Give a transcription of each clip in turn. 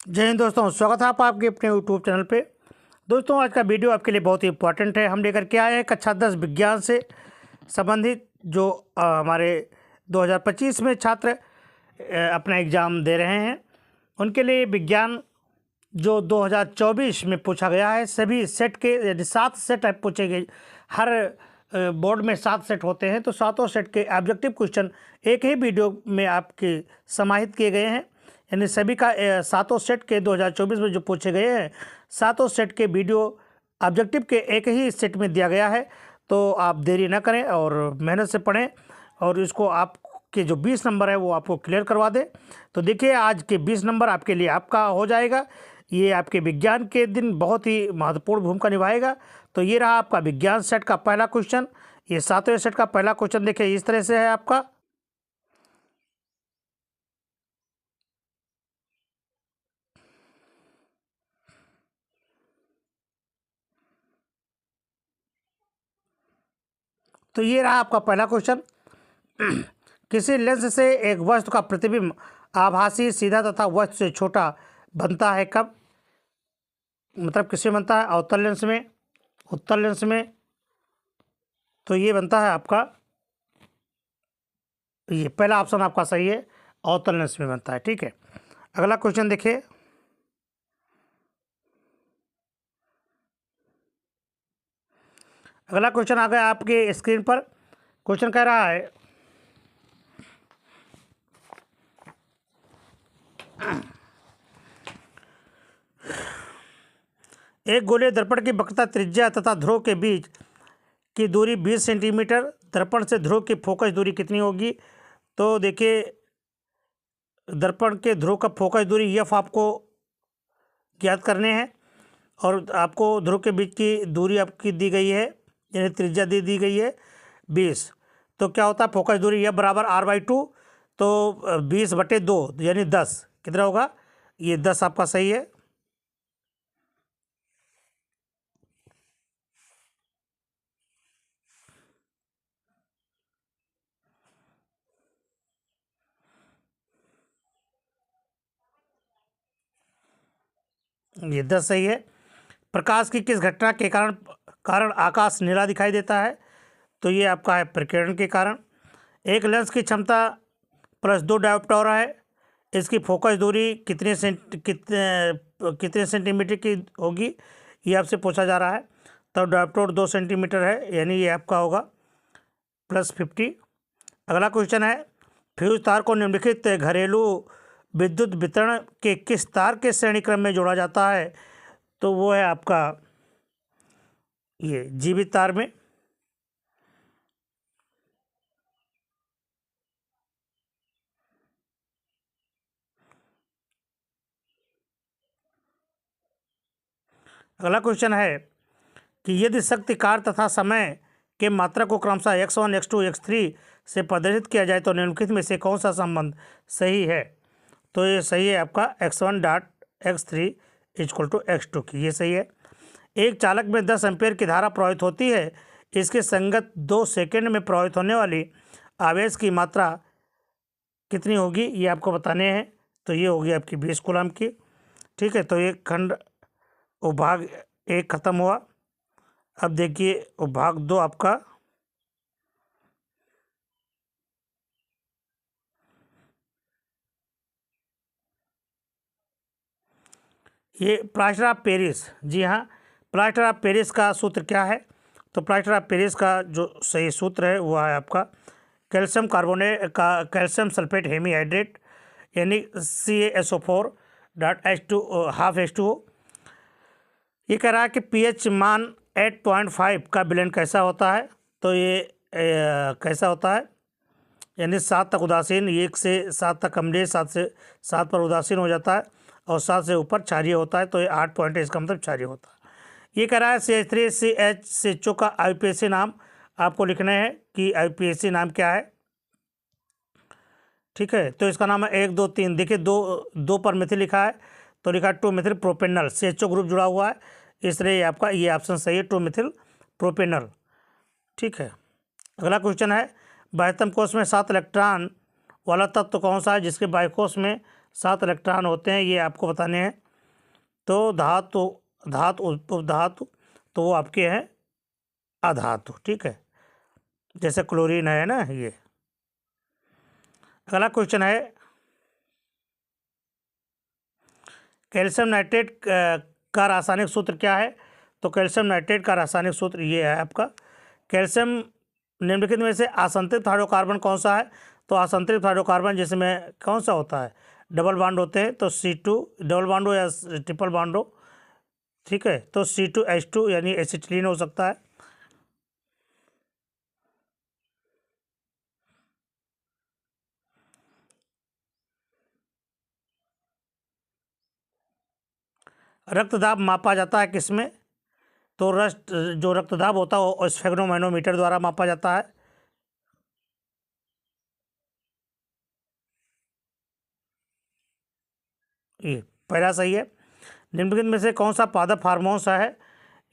जय हिंद दोस्तों, स्वागत है आपके अपने यूट्यूब चैनल पे। दोस्तों, आज का वीडियो आपके लिए बहुत ही इंपॉर्टेंट है। हम लेकर के आए हैं कक्षा 10 विज्ञान से संबंधित जो हमारे 2025 में छात्र अपना एग्ज़ाम दे रहे हैं, उनके लिए विज्ञान जो 2024 में पूछा गया है, सभी सेट के यदि 7 सेट पूछे गए। हर बोर्ड में 7 सेट होते हैं, तो सातों सेट के ऑब्जेक्टिव क्वेश्चन एक ही वीडियो में आपके समाहित किए गए हैं। यानी सभी का सातों सेट के 2024 में जो पूछे गए हैं, सातों सेट के वीडियो ऑब्जेक्टिव के एक ही सेट में दिया गया है। तो आप देरी ना करें और मेहनत से पढ़ें, और इसको आपके जो 20 नंबर है वो आपको क्लियर करवा दे। तो देखिए, आज के 20 नंबर आपके लिए आपका हो जाएगा। ये आपके विज्ञान के दिन बहुत ही महत्वपूर्ण भूमिका निभाएगा। तो ये रहा आपका विज्ञान सेट का पहला क्वेश्चन। ये सातवें सेट का पहला क्वेश्चन देखिए इस तरह से है आपका। तो ये रहा आपका पहला क्वेश्चन। किसी लेंस से एक वस्तु का प्रतिबिंब आभासी, सीधा तथा वस्तु से छोटा बनता है कब? मतलब किसमें बनता है? अवतल लेंस में, उत्तल लेंस में। तो ये बनता है आपका, ये पहला ऑप्शन आपका सही है, अवतल लेंस में बनता है। ठीक है, अगला क्वेश्चन देखिए। अगला क्वेश्चन आ गया आपके स्क्रीन पर। क्वेश्चन कह रहा है, एक गोलीय दर्पण की वक्रता, त्रिज्या तथा ध्रुव के बीच की दूरी 20 सेंटीमीटर। दर्पण से ध्रुव की फोकस दूरी कितनी होगी? तो देखिए, दर्पण के ध्रुव का फोकस दूरी एफ आपको ज्ञात करने हैं, और आपको ध्रुव के बीच की दूरी आपकी दी गई है, यानी त्रिज्या दी गई है 20। तो क्या होता है, फोकस दूरी एफ बराबर r/2। तो 20/2 यानी 10 कितना होगा? ये 10 आपका सही है। ये 10 सही है। प्रकाश की किस घटना के कारण आकाश नीला दिखाई देता है? तो ये आपका है प्रकीर्णन के कारण। एक लेंस की क्षमता +2 डायोप्टर है, इसकी फोकस दूरी कितने सेंटीमीटर की होगी, ये आपसे पूछा जा रहा है। तो डायोप्टर 2 सेंटीमीटर है, यानी ये आपका होगा +50। अगला क्वेश्चन है, फ्यूज तार को निम्नलिखित घरेलू विद्युत वितरण के किस तार के श्रेणी क्रम में जोड़ा जाता है? तो वो है आपका ये जीवित तार में। अगला क्वेश्चन है कि यदि शक्ति, कार्य तथा समय के मात्रा को क्रमशः x1, x2, x3 से प्रदर्शित किया जाए तो निम्नलिखित में से कौन सा संबंध सही है? तो ये सही है आपका x1.x3 = x2 की, ये सही है। एक चालक में 10 एम्पीयर की धारा प्रवाहित होती है, इसके संगत 2 सेकेंड में प्रवाहित होने वाली आवेश की मात्रा कितनी होगी, ये आपको बताने हैं। तो ये होगी आपकी 20 कूलम की। ठीक है, तो ये खंड भाग 1 खत्म हुआ। अब देखिए भाग 2 आपका, ये प्लास्टर ऑफ पेरिस। जी हाँ, प्लास्टर ऑफ पेरिस का सूत्र क्या है? तो प्लास्टर ऑफ पेरिस का जो सही सूत्र है वो है आपका कैल्शियम कार्बोनेट का कैल्शियम सल्फेट हेमीहाइड्रेट, यानी CaSO4.H2O। ये कह रहा है कि pH मान 8.5 का विलयन कैसा होता है? तो ये कैसा होता है, यानी 7 तक उदासीन, 1 से 7 तक अम्लीय, 7 से 7 पर उदासीन हो जाता है, और 7 से ऊपर क्षारीय होता है। तो ये 8 पॉइंट है, इसका मतलब क्षारीय होता है। ये कह रहा है CH3CH का IUPAC नाम आपको लिखना है कि IUPAC नाम क्या है। ठीक है, तो इसका नाम है 1 2 3। देखिए, दो पर मिथिल लिखा है, तो लिखा 2 मिथिल प्रोपेनल, CHO ग्रुप जुड़ा हुआ है, इसलिए ये आपका ये ऑप्शन सही है, 2 मिथिल प्रोपेनल। ठीक है, अगला क्वेश्चन है, बाह्यतम कोश में 7 इलेक्ट्रॉन वाला तत्व कौन सा है जिसके बाह्य कोश में 7 इलेक्ट्रॉन होते हैं, ये आपको बताने हैं। तो धातु धातु उपधातु तो वो आपके हैं अधातु, ठीक है, जैसे क्लोरीन है ना ये। अगला क्वेश्चन है कैल्शियम नाइट्रेट का रासायनिक सूत्र क्या है। तो कैल्शियम नाइट्रेट का रासायनिक सूत्र ये है आपका, कैल्शियम निम्नलिखित में से असंतृप्त हाइड्रोकार्बन कौन सा है। तो असंतृप्त हाइड्रोकार्बन जिसमें कौन सा होता है, डबल बॉन्ड होते हैं, तो C2 डबल बॉन्ड हो या ट्रिपल बॉन्ड हो, ठीक है, तो C2H2 यानी एसिटिलीन हो सकता है। रक्तदाब मापा जाता है किसमें। तो जो रक्तदाब होता है वो स्फेग्नोमैनोमीटर द्वारा मापा जाता है। ये पहला सही है। निम्नलिखित में से कौन सा पादप हार्मोन्स है,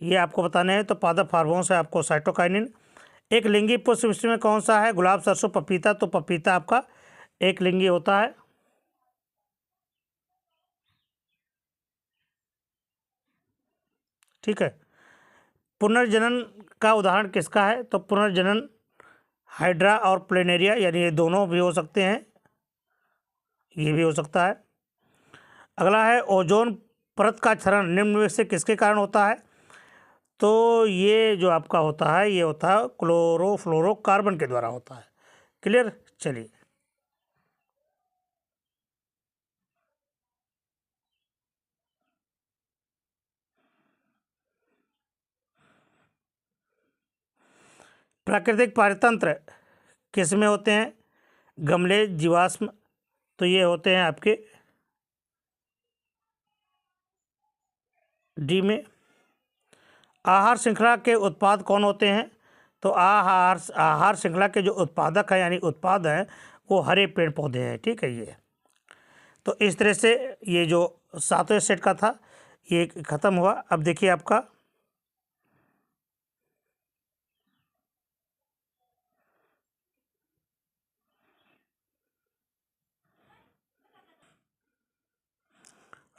ये आपको बताने हैं। तो पादप हार्मोन्स है आपको साइटोकाइनिन। एक लिंगी पुष्प मिश्र में कौन सा है, गुलाब, सरसों, पपीता। तो पपीता आपका एक लिंगी होता है, ठीक है। पुनर्जनन का उदाहरण किसका है। तो पुनर्जनन हाइड्रा और प्लेनेरिया, यानी ये दोनों भी हो सकते हैं, ये भी हो सकता है। अगला है ओजोन परत का क्षरण निम्न में से किसके कारण होता है। तो ये जो आपका होता है ये होता है क्लोरोफ्लोरोकार्बन के द्वारा होता है। क्लियर, चलिए। प्राकृतिक पारतंत्र किस में होते हैं, गमले, जीवाश्म। तो ये होते हैं आपके डी में। आहार श्रृंखला के उत्पाद कौन होते हैं। तो आहार श्रृंखला के जो उत्पादक है यानी उत्पाद हैं वो हरे पेड़ पौधे हैं, ठीक है। ये तो इस तरह से ये जो 7वें सेट का था ये ख़त्म हुआ। अब देखिए आपका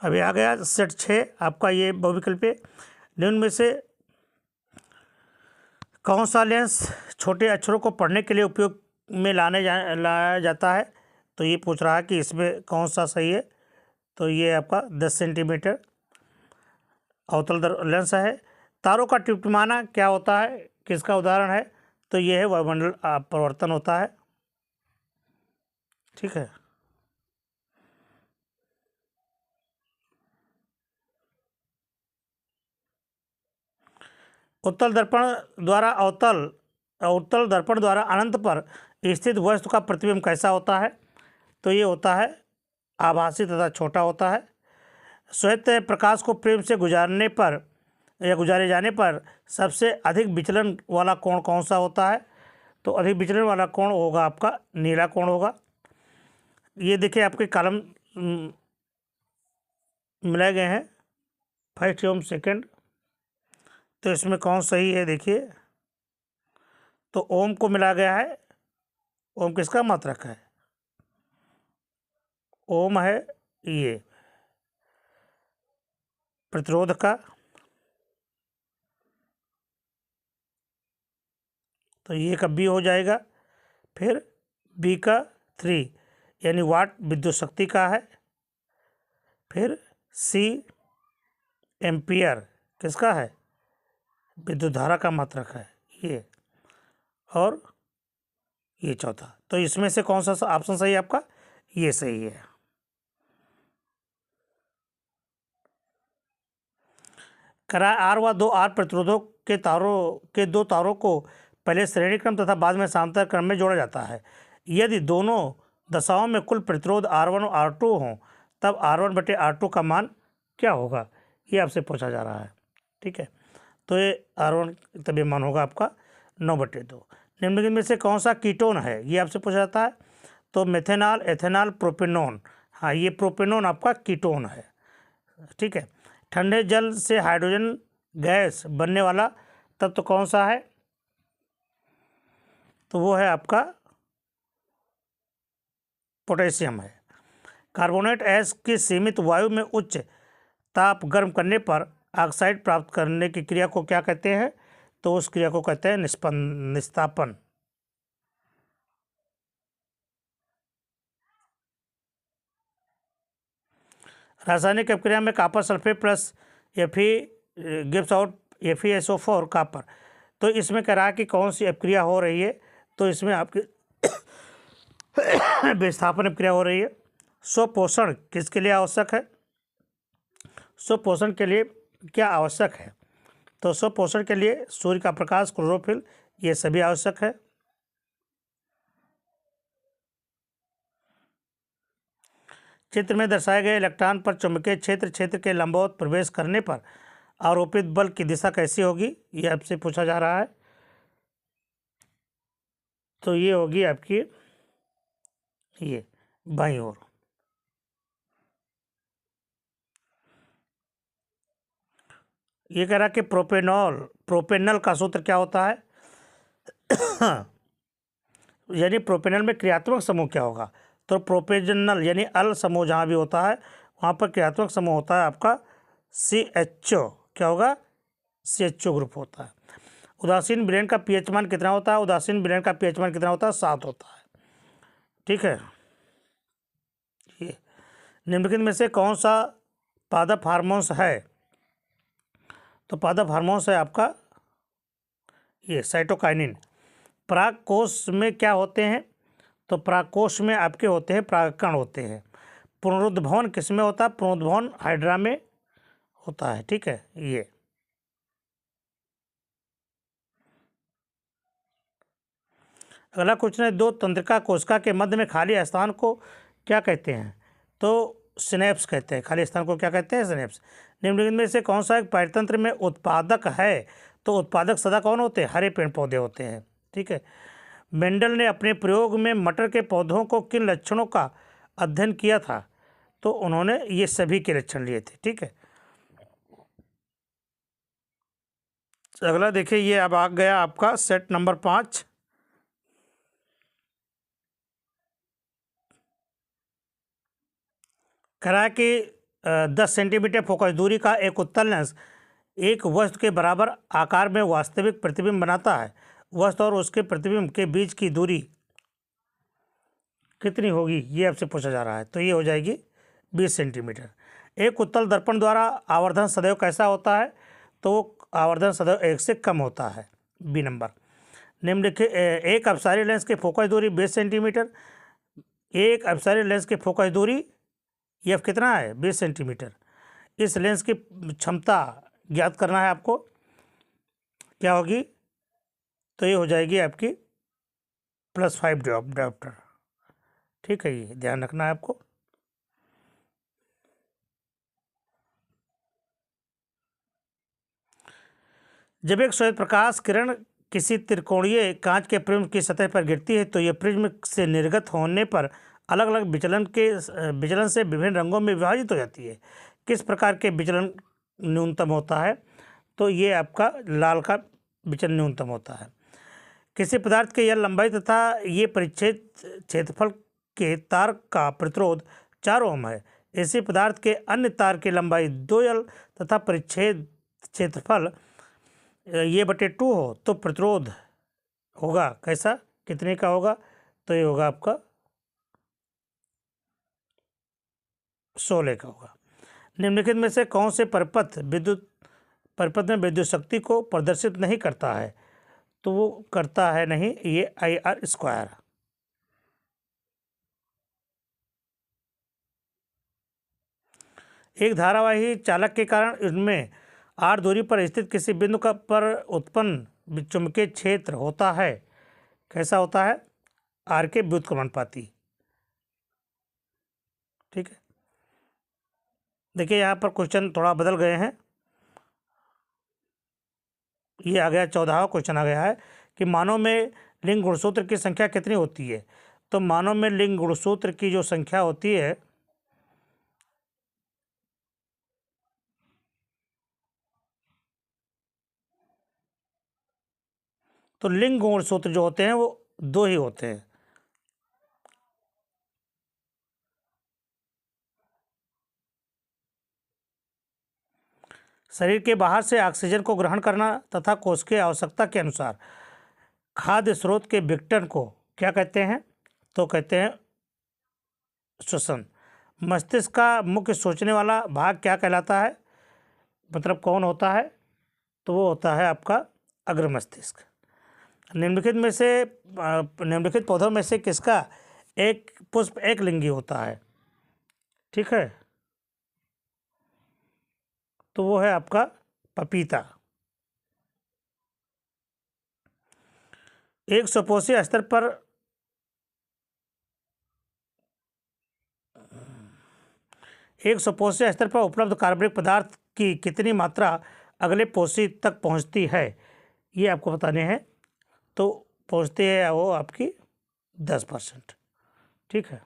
अभी आ गया सेट 6 आपका, ये बहुविकल्पीय। निम्न में से कौन सा लेंस छोटे अक्षरों को पढ़ने के लिए उपयोग में लाया जाता है। तो ये पूछ रहा है कि इसमें कौन सा सही है। तो ये आपका 10 सेंटीमीटर अवतल लेंस है। तारों का टिमटिमाना क्या होता है, किसका उदाहरण है। तो ये है वायुमंडल परिवर्तन होता है, ठीक है। उत्तल दर्पण द्वारा अवतल दर्पण द्वारा अनंत पर स्थित वस्तु का प्रतिबिंब कैसा होता है। तो ये होता है आभासी तथा छोटा होता है। श्वेत प्रकाश को प्रेम से गुजारे जाने पर सबसे अधिक विचलन वाला कोण कौन सा होता है। तो अधिक विचलन वाला कोण होगा आपका नीला कोण होगा। ये देखिए आपके कॉलम मिलाए गए हैं फर्स्ट एवं सेकंड। तो इसमें कौन सही है देखिए। तो ओम को मिला गया है, ओम किसका मात्रक है, ओम है ये प्रतिरोध का। तो ये का बी हो जाएगा। फिर बी का 3 यानी वाट विद्युत शक्ति का है। फिर सी एम्पियर किसका है, विद्युत धारा का मात्रक है ये। और ये चौथा। तो इसमें से कौन सा ऑप्शन सही है आपका, ये सही है। कराए आर व 2 आर प्रतिरोधों के दो तारों को पहले श्रेणी क्रम तथा बाद में समांतर क्रम में जोड़ा जाता है। यदि दोनों दशाओं में कुल प्रतिरोध R1 और R2 हों तब R1/R2 का मान क्या होगा, ये आपसे पूछा जा रहा है, ठीक है। तो ये R1 तब ये मान होगा आपका 9/2। निम्नलिखित में से कौन सा कीटोन है, ये आपसे पूछा जाता है। तो मेथेनॉल, एथेनॉल, प्रोपेनॉन। हाँ, ये प्रोपेनॉन आपका कीटोन है, ठीक है। ठंडे जल से हाइड्रोजन गैस बनने वाला तत्व कौन सा है। तो वो है आपका पोटेशियम है। कार्बोनेट ऐश की सीमित वायु में उच्च ताप गर्म करने पर ऑक्साइड प्राप्त करने की क्रिया को क्या कहते हैं? तो उस क्रिया को कहते हैं निस्तापन। रासायनिक अपक्रिया में copper sulphate plus Fe gives out FeSO4 copper. तो इसमें कह रहा है कि कौन सी अपक्रिया हो रही है? तो इसमें आपकी विस्थापन अपक्रिया हो रही है। स्वपोषण किसके लिए आवश्यक है? स्वपोषण के लिए क्या आवश्यक है? तो स्वपोषण के लिए सूर्य का प्रकाश, क्लोरोफिल, ये सभी आवश्यक है। चित्र में दर्शाए गए इलेक्ट्रॉन पर चुंबकीय क्षेत्र के लंबवत प्रवेश करने पर आरोपित बल की दिशा कैसी होगी? ये आपसे पूछा जा रहा है। तो ये होगी आपकी ये बाईं ओर। ये कह रहा कि प्रोपेनल का सूत्र क्या होता है? यानी प्रोपेनल में क्रियात्मक समूह क्या होगा? तो प्रोपेनल यानी अल समूह जहाँ भी होता है वहाँ पर क्रियात्मक समूह होता है आपका CHO। क्या होगा? CHO ग्रुप होता है। उदासीन विलयन का pH मान कितना होता है? उदासीन विलयन का pH मान कितना होता है? 7 होता है। ठीक है। ये निम्नलिखित में से कौन सा पादप हार्मोन्स है? तो पादप हार्मोन्स है आपका ये साइटोकाइनिन। पराग कोश में क्या होते हैं? तो पराग कोश में आपके होते हैं परागकण होते हैं। पुनरुद्भवन किस में होता है? पुनरुद्भवन हाइड्रा में होता है। ठीक है। ये अगला क्वेश्चन है, दो तंत्रिका कोशिका के मध्य में खाली स्थान को क्या कहते हैं? तो सिनेप्स कहते हैं। खाली स्थान को क्या कहते हैं? सिनेप्स। निम्नलिखित में से कौन सा एक परितंत्र में उत्पादक है? तो उत्पादक सदा कौन होते हैं? हरे पेड़ पौधे होते हैं। ठीक है। मेंडल ने अपने प्रयोग में मटर के पौधों को किन लक्षणों का अध्ययन किया था? तो उन्होंने ये सभी के लक्षण लिए थे। ठीक है। अगला देखिए, ये अब आ गया आपका सेट नंबर 5। कह रहा है कि 10 सेंटीमीटर फोकस दूरी का एक उत्तल लेंस एक वस्तु के बराबर आकार में वास्तविक प्रतिबिंब बनाता है। वस्तु और उसके प्रतिबिंब के बीच की दूरी कितनी होगी? ये आपसे पूछा जा रहा है। तो ये हो जाएगी 20 सेंटीमीटर। एक उत्तल दर्पण द्वारा आवर्धन सदैव कैसा होता है? तो आवर्धन सदैव 1 से कम होता है। B number. निम्नलिखित एक अपसारी लेंस की फोकस दूरी 20 सेंटीमीटर। एक अपसारी लेंस की फोकस दूरी एफ कितना है? 20 सेंटीमीटर। इस लेंस की क्षमता ज्ञात करना है आपको। क्या होगी? तो ये हो जाएगी आपकी +5 डायोप्टर। ठीक है, ये ध्यान रखना है आपको। जब एक श्वेत प्रकाश किरण किसी त्रिकोणीय कांच के प्रिज्म की सतह पर गिरती है तो यह प्रिज्म से निर्गत होने पर अलग अलग विचलन से विभिन्न रंगों में विभाजित हो जाती है। किस प्रकार के विचलन न्यूनतम होता है? तो ये आपका लाल का विचलन न्यूनतम होता है। किसी पदार्थ के यह लंबाई तथा ये परिच्छेद क्षेत्रफल के तार का प्रतिरोध 4 ओम है। इसी पदार्थ के अन्य तार की लंबाई 2L तथा परिच्छेद क्षेत्रफल ये बटे 2 हो तो प्रतिरोध होगा कैसा? कितने का होगा? तो ये होगा आपका 16 का होगा। निम्नलिखित में से कौन से परिपथ में विद्युत शक्ति को प्रदर्शित नहीं करता है? तो वो करता है नहीं, ये IR²। एक धारावाही चालक के कारण इनमें R दूरी पर स्थित किसी बिंदु का पर उत्पन्न चुंबकीय क्षेत्र होता है। कैसा होता है? R के व्युत्क्रमणपाती। ठीक है। देखिए यहाँ पर क्वेश्चन थोड़ा बदल गए हैं। ये आ गया 14वां क्वेश्चन आ गया है कि मानव में लिंग गुणसूत्र की संख्या कितनी होती है? तो मानव में लिंग गुणसूत्र की जो संख्या होती है तो लिंग गुणसूत्र जो होते हैं वो 2 ही होते हैं। शरीर के बाहर से ऑक्सीजन को ग्रहण करना तथा कोशिकीय आवश्यकता के अनुसार खाद्य स्रोत के विघटन को क्या कहते हैं? तो कहते हैं श्वसन। मस्तिष्क का मुख्य सोचने वाला भाग क्या कहलाता है? मतलब कौन होता है? तो वो होता है आपका अग्र मस्तिष्क। निम्नलिखित पौधों में से किसका एक पुष्प एक लिंगी होता है? ठीक है, तो वो है आपका पपीता। एक सुपोषी स्तर पर उपलब्ध कार्बनिक पदार्थ की कितनी मात्रा अगले पोषी तक पहुंचती है? ये आपको बताने हैं। तो पहुंचती है वो आपकी 10%। ठीक है।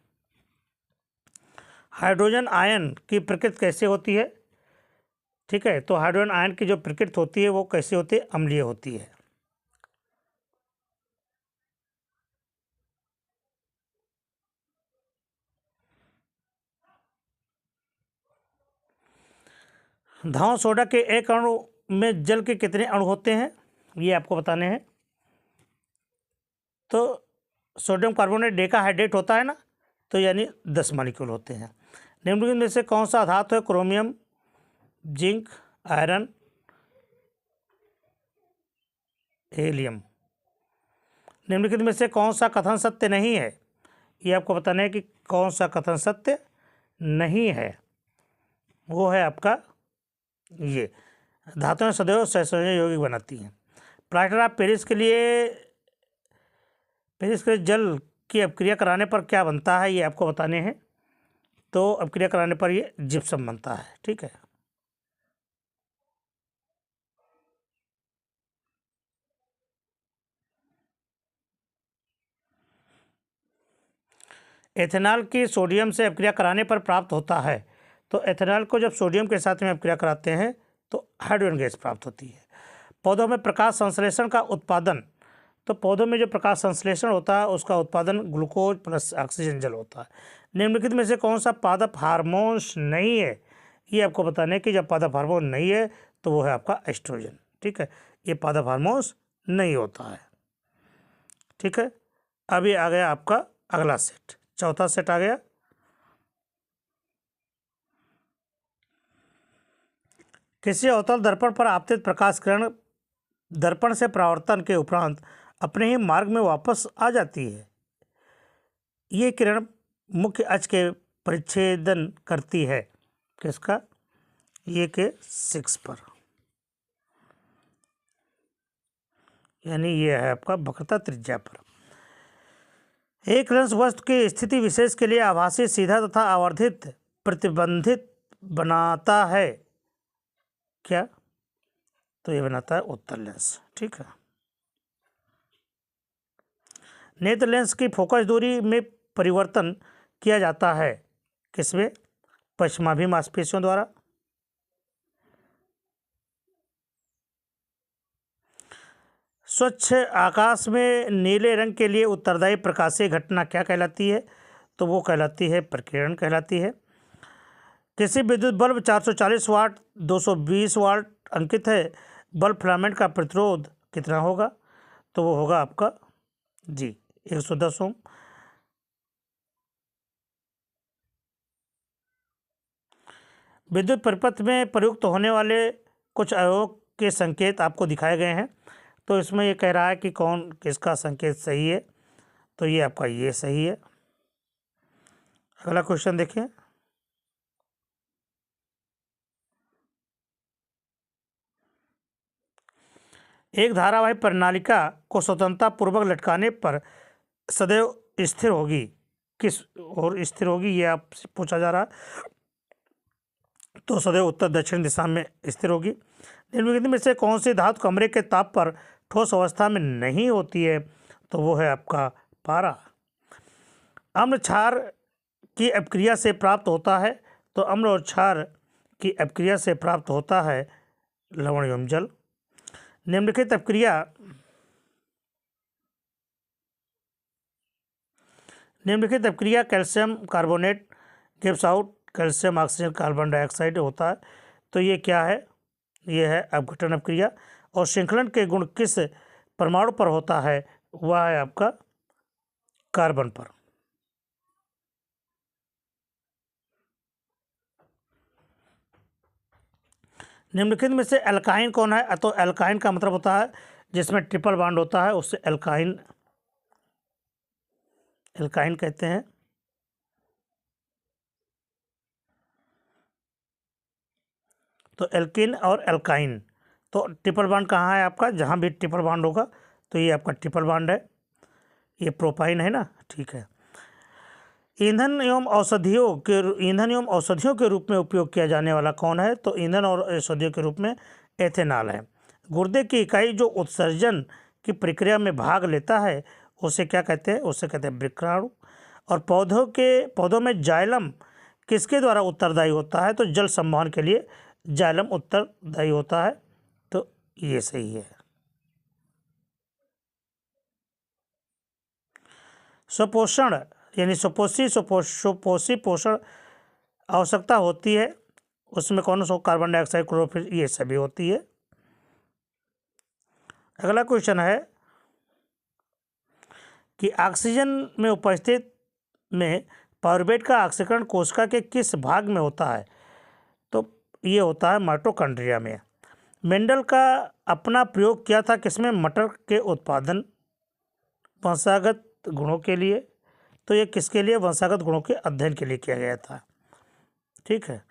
हाइड्रोजन आयन की प्रकृति कैसे होती है? ठीक है, तो हाइड्रोजन आयन की जो प्रकृति होती है वो कैसे होती है? अम्लीय होती है। धाव सोडा के एक अणु में जल के कितने अणु होते हैं? ये आपको बताने हैं। तो सोडियम कार्बोनेट डेकाहाइड्रेट होता है ना, तो यानी 10 मॉलिक्यूल होते हैं। निम्नलिखित में से कौन सा धातु है? Chromium, zinc, iron, helium. निम्नलिखित में से कौन सा कथन सत्य नहीं है? ये आपको बताना है कि कौन सा कथन सत्य नहीं है। वो है आपका ये धातुएं सदैव सहसंयोजन यौगिक बनाती हैं। प्लास्टर ऑफ पेरिस के लिए जल की अपक्रिया कराने पर क्या बनता है? ये आपको बताने हैं। तो अपक्रिया कराने पर ये जिप्सम बनता है। ठीक है। एथेनॉल की सोडियम से अपक्रिया कराने पर प्राप्त होता है। तो एथेनॉल को जब सोडियम के साथ में अपक्रिया कराते हैं तो हाइड्रोजन गैस प्राप्त होती है। पौधों में प्रकाश संश्लेषण का उत्पादन, तो पौधों में जो प्रकाश संश्लेषण होता है उसका उत्पादन ग्लूकोज प्लस ऑक्सीजन जल होता है। निम्नलिखित में से कौन सा पादप हार्मोन्स नहीं है? ये आपको बताने कि जब पादप हार्मोन नहीं है तो वो है आपका एस्ट्रोजन। ठीक है, ये पादप हार्मोन्स नहीं होता है। ठीक है, अभी आ गया आपका अगला सेट, चौथा सेट आ गया। किसी अवतल दर्पण पर आपतित प्रकाश किरण दर्पण से परावर्तन के उपरांत अपने ही मार्ग में वापस आ जाती है। ये किरण मुख्य अक्ष के परिच्छेदन करती है। किसका? ये के 6 पर, यानी ये है आपका वक्रता त्रिज्या पर। एक लेंस वस्तु की स्थिति विशेष के लिए आभासी, सीधा तथा आवर्धित प्रतिबंधित बनाता है। क्या? तो ये बनाता है उत्तल लेंस। ठीक है। नेत्र लेंस की फोकस दूरी में परिवर्तन किया जाता है किसमें? पश्चिमाभि मांसपेशियों द्वारा। स्वच्छ आकाश में नीले रंग के लिए उत्तरदायी प्रकाशीय घटना क्या कहलाती है? तो वो कहलाती है प्रकीर्णन कहलाती है। किसी विद्युत बल्ब 440 वाट 220 वाट अंकित है, बल्ब फिलामेंट का प्रतिरोध कितना होगा? तो वो होगा आपका जी 110 ओम। विद्युत परिपथ में प्रयुक्त होने वाले कुछ अवयवों के संकेत आपको दिखाए गए हैं। तो इसमें ये कह रहा है कि कौन किसका संकेत सही है? तो ये आपका ये सही है। अगला क्वेश्चन देखिए। एक धारावाही प्रणालिका को स्वतंत्रता पूर्वक लटकाने पर सदैव स्थिर होगी, किस और स्थिर होगी ये आपसे पूछा जा रहा है। तो सदैव उत्तर दक्षिण दिशा में स्थिर होगी। निम्नलिखित में से कौन सी धातु कमरे के ताप पर ठोस अवस्था में नहीं होती है? तो वो है आपका पारा। अम्ल क्षार की अपक्रिया से प्राप्त होता है। तो अम्ल और क्षार की अपक्रिया से प्राप्त होता है लवण एवं जल। निम्नलिखित अपक्रिया calcium carbonate gives out calcium oxygen carbon dioxide होता है। तो ये क्या है? ये है अपघटन अपक्रिया। और श्रृंखलन के गुण किस परमाणु पर होता है, वह है आपका कार्बन पर। निम्नलिखित में से एल्काइन कौन है? तो एल्काइन का मतलब होता है जिसमें ट्रिपल बॉन्ड होता है, उससे एल्काइन एल्काइन कहते हैं। तो एल्किन और एल्काइन, तो ट्रिपल बॉन्ड कहाँ है आपका? जहाँ भी ट्रिपल बॉन्ड होगा तो ये आपका ट्रिपल बॉन्ड है। ये प्रोपाइन है ना, ठीक है। ईंधन एवं औषधियों के रूप में उपयोग किया जाने वाला कौन है? तो ईंधन और औषधियों के रूप में एथेनॉल है। गुर्दे की इकाई जो उत्सर्जन की प्रक्रिया में भाग लेता है उसे क्या कहते हैं? उसे कहते हैं वृक्काणु। और पौधों में जाइलम किसके द्वारा उत्तरदायी होता है? तो जल संवहन के लिए जाइलम उत्तरदायी होता है। तो ये सही है। सुपोषण यानी सुपोषी पोषण आवश्यकता होती है, उसमें कौन सा? कार्बन डाइऑक्साइड, क्लोरोफिल, ये सभी होती है। अगला क्वेश्चन है कि ऑक्सीजन में उपस्थित में पायरुवेट का ऑक्सीकरण कोशिका के किस भाग में होता है? तो ये होता है माइटोकॉन्ड्रिया में। मेंडल का अपना प्रयोग किया था किसमें? मटर के उत्पादन वंशागत गुणों के लिए। तो ये किसके लिए? वंशागत गुणों के अध्ययन के लिए किया गया था, ठीक है।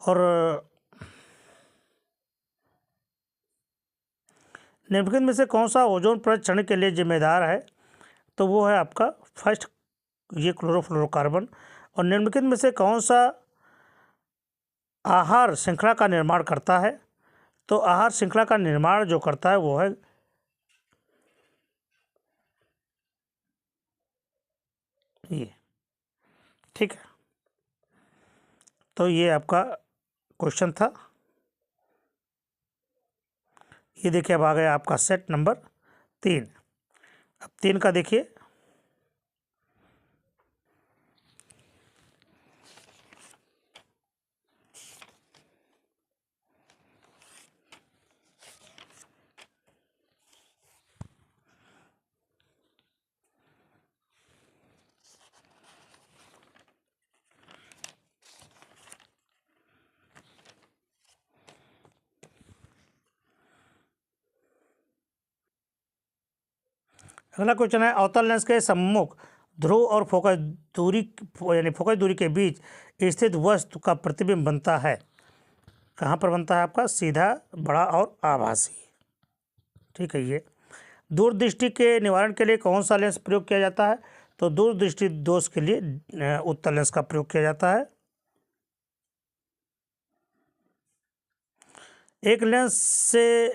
और निम्नलिखित में से कौन सा ओजोन परत क्षरण के लिए जिम्मेदार है? तो वो है आपका फर्स्ट, ये क्लोरोफ्लोरोकार्बन। और निम्नलिखित में से कौन सा आहार श्रृंखला का निर्माण करता है? तो आहार श्रृंखला का निर्माण जो करता है वो है ये, ठीक है। तो ये आपका क्वेश्चन था। ये देखिए अब आ गया आपका सेट नंबर 3। अब 3 का देखिए। अगला क्वेश्चन है अवतल लेंस के सम्मुख ध्रुव और फोकस दूरी यानी फोकस दूरी के बीच स्थित वस्तु का प्रतिबिंब बनता है। कहाँ पर बनता है आपका? सीधा, बड़ा और आभासी, ठीक है। ये दूरदृष्टि के निवारण के लिए कौन सा लेंस प्रयोग किया जाता है? तो दूरदृष्टि दोष के लिए उत्तल लेंस का प्रयोग किया जाता है। एक लेंस से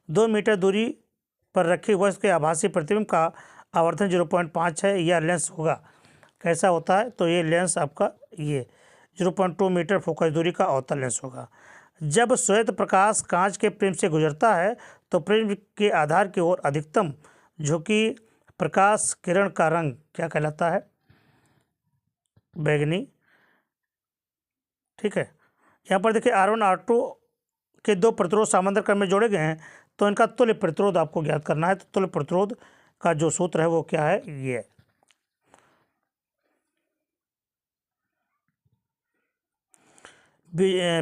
0.2 मीटर दूरी पर रखी वस्तु के आभासी प्रतिबिंब का आवर्धन 0.5 है। यह लेंस होगा, कैसा होता है? तो ये लेंस आपका ये 0.2 मीटर फोकस दूरी का अवतल लेंस होगा। जब श्वेत प्रकाश कांच के प्रिज्म से गुजरता है तो प्रिज्म के आधार की ओर अधिकतम झुकी प्रकाश किरण का रंग क्या कहलाता है? बैंगनी, ठीक है। यहाँ पर देखिए R1 R2 के 2 प्रतिरोध समांतर क्रम में जोड़े गए हैं, तो इनका तुल्य प्रतिरोध आपको ज्ञात करना है। तो तुल्य प्रतिरोध का जो सूत्र है वो क्या है? ये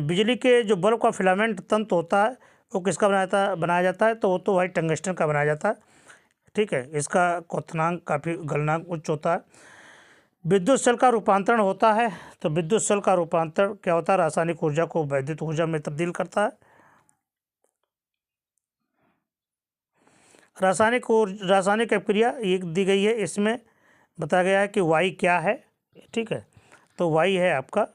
बिजली के जो बल्ब का फिलामेंट तंतु होता है वो किसका बनाया जाता है? तो वो तो भाई टंगस्टन का बनाया जाता है, ठीक है। इसका क्वथनांक काफ़ी गलनांक उच्च होता है। विद्युत शेल का रूपांतरण होता है, तो विद्युत शेल का रूपांतरण क्या होता है? रासायनिक ऊर्जा को वैद्युत ऊर्जा में तब्दील करता है। रासायनिक अपक्रिया एक दी गई है, इसमें बताया गया है कि वाई क्या है, ठीक है। तो वाई है आपका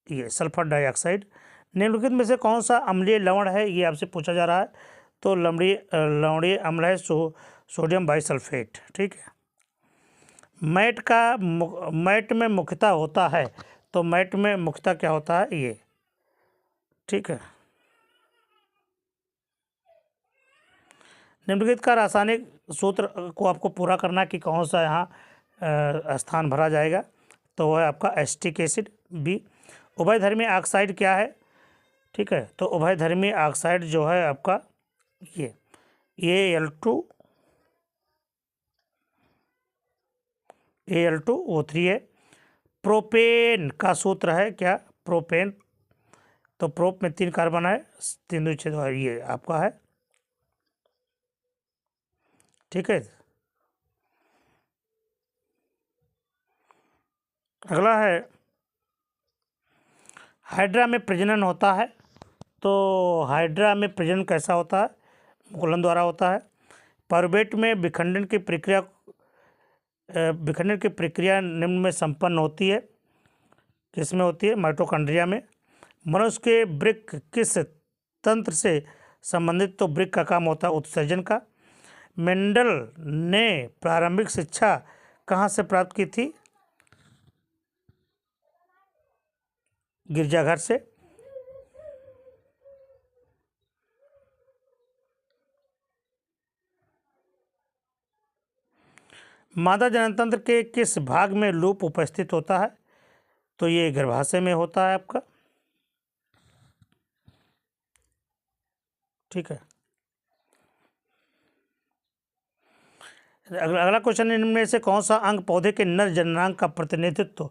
ये सल्फर डाइऑक्साइड। निम्नलिखित में से कौन सा अम्लीय लवण है? ये आपसे पूछा जा रहा है। तो लवणीय अम्ल है सोडियम बाइसल्फेट, ठीक है। मैट में मुख्यतः होता है, तो मैट में मुख्यतः क्या होता है? ये, ठीक है। निम्नलिखित का रासायनिक सूत्र को आपको पूरा करना कि कौन सा यहाँ स्थान भरा जाएगा। तो वह है आपका एसिटिक एसिड बी। उभयधर्मी ऑक्साइड क्या है? ठीक है, तो उभयधर्मी ऑक्साइड जो है आपका ये Al2O3 है। प्रोपेन का सूत्र है क्या? प्रोपेन, तो प्रोप में 3 कार्बन है, 3 2 6 ये आपका है। ठीक है, अगला है हाइड्रा में प्रजनन होता है। तो हाइड्रा में प्रजनन कैसा होता है? मुकुलन द्वारा होता है। पारुवेट में विखंडन की प्रक्रिया निम्न में संपन्न होती है। किस में होती है? माइटोकॉन्ड्रिया में। मनुष्य के वृक्क किस तंत्र से संबंधित? तो वृक्क का काम होता है उत्सर्जन का। मेंडल ने प्रारंभिक शिक्षा कहाँ से प्राप्त की थी? गिरजाघर से। मादा जननतंत्र के किस भाग में लूप उपस्थित होता है? तो ये गर्भाशय में होता है आपका। ठीक है, अगला क्वेश्चन, इनमें से कौन सा अंग पौधे के नर जननांग का प्रतिनिधित्व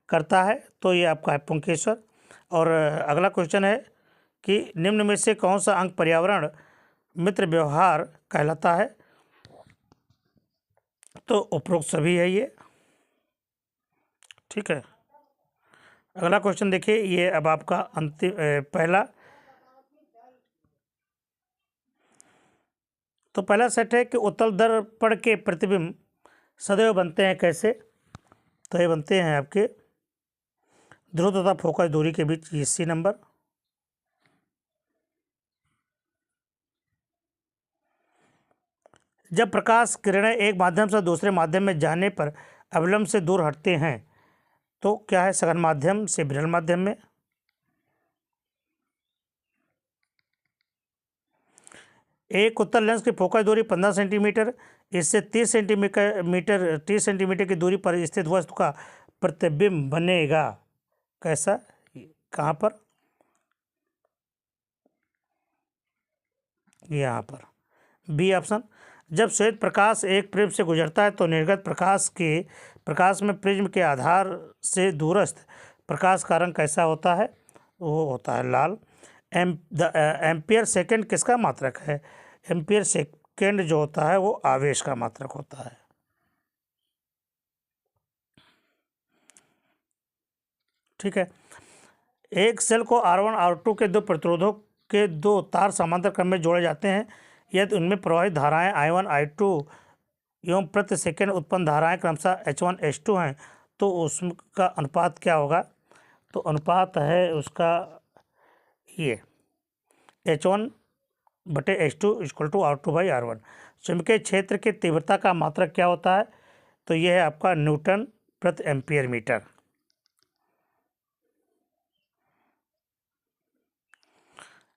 करता है? तो ये आपका है पुंकेसर। और अगला क्वेश्चन है कि निम्न में से कौन सा अंग पर्यावरण मित्र व्यवहार कहलाता है? तो उपरोक्त सभी है ये। ठीक है, अगला क्वेश्चन देखिए, ये अब आपका अंतिम पहला, तो पहला सेट है कि उत्तल दर्पण के प्रतिबिंब सदैव बनते हैं कैसे? तो ये बनते हैं आपके ध्रुव तथा फोकस दूरी के बीच, ये सी नंबर। जब प्रकाश किरणें एक माध्यम से दूसरे माध्यम में जाने पर अविलंब से दूर हटते हैं तो क्या है? सघन माध्यम से विरल माध्यम में। एक उत्तल लेंस की फोकस दूरी 15 सेंटीमीटर, इससे 30 सेंटीमीटर की दूरी पर स्थित वस्तु का प्रतिबिंब बनेगा कैसा? कहाँ पर? यहाँ पर, बी ऑप्शन। जब श्वेत प्रकाश एक प्रिज्म से गुजरता है तो निर्गत प्रकाश में प्रिज्म के आधार से दूरस्थ प्रकाश का रंग कैसा होता है? वो होता है लाल। एम्पियर सेकंड किसका मात्रक है? एम्पियर सेकंड जो होता है वो आवेश का मात्रक होता है। ठीक है, एक सेल को R1 R2 के दो प्रतिरोधों के दो तार समांतर क्रम में जोड़े जाते हैं यदि उनमें प्रवाहित धाराएं I1 I2 एवं प्रति सेकंड उत्पन्न धाराएं क्रमशः H1 H2 हैं तो उसका अनुपात क्या होगा? तो अनुपात है उसका ये H1/H2 = R2/R1। चुंबकीय क्षेत्र की तीव्रता का मात्रक क्या होता है? तो यह है आपका न्यूटन प्रति एम्पियर मीटर।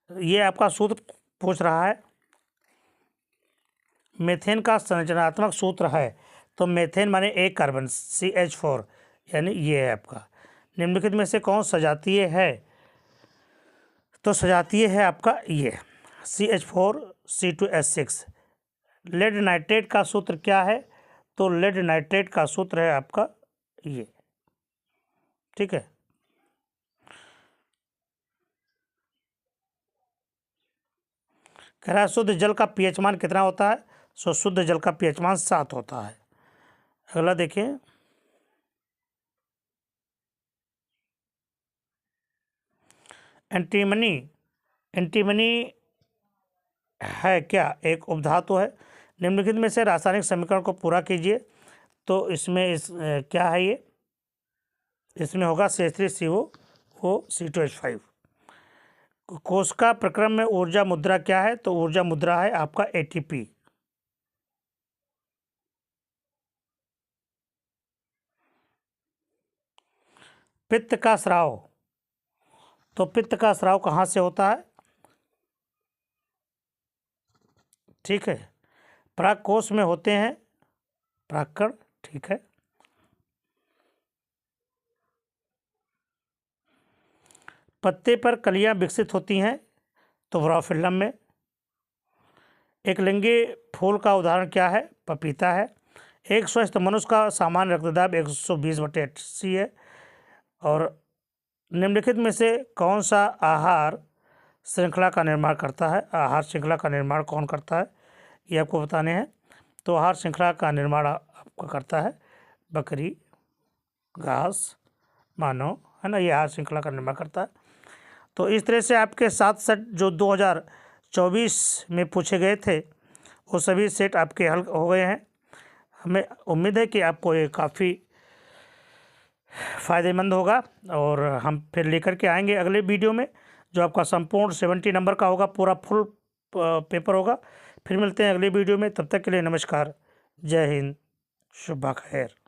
ये आपका सूत्र पूछ रहा है, मीथेन का संरचनात्मक सूत्र है। तो मीथेन माने एक कार्बन CH4, यानी ये है आपका। निम्नलिखित में से कौन सजातीय है? तो सजातीय है आपका ये CH4C2S6। लेड नाइट्रेट का सूत्र क्या है? तो लेड नाइट्रेट का सूत्र है आपका ये। ठीक है, कह रहा है शुद्ध जल का pH मान कितना होता है? सो शुद्ध जल का pH मान 7 होता है। अगला देखिए, एंटीमनी है क्या? एक उपधातु है। निम्नलिखित में से रासायनिक समीकरण को पूरा कीजिए। तो इसमें क्या है ये? इसमें होगा CH3COO, C2H5। कोशिका प्रक्रम में ऊर्जा मुद्रा क्या है? तो ऊर्जा मुद्रा है आपका ATP। पित्त का स्राव, तो पित्त का स्राव कहाँ से होता है? ठीक है, पराग कोश में होते हैं परागकण। ठीक है, पत्ते पर कलियां विकसित होती हैं तो ब्राफिल्लम में। एक लिंगी फूल का उदाहरण क्या है? पपीता है। एक स्वस्थ मनुष्य का सामान्य रक्तदाब 120/80 है। और निम्नलिखित में से कौन सा आहार श्रृंखला का निर्माण करता है? आहार श्रृंखला का निर्माण कौन करता है, ये आपको बताने हैं। तो आहार श्रृंखला का निर्माण आपका करता है बकरी, घास, मानव, है ना, ये आहार श्रृंखला का निर्माण करता है। तो इस तरह से आपके 7 सेट जो 2024 में पूछे गए थे वो सभी सेट आपके हल हो गए हैं। हमें उम्मीद है कि आपको ये काफ़ी फ़ायदेमंद होगा और हम फिर लेकर के आएंगे अगले वीडियो में, जो आपका संपूर्ण 70 नंबर का होगा, पूरा फुल पेपर होगा। फिर मिलते हैं अगले वीडियो में, तब तक के लिए नमस्कार, जय हिंद, शुभ खैर।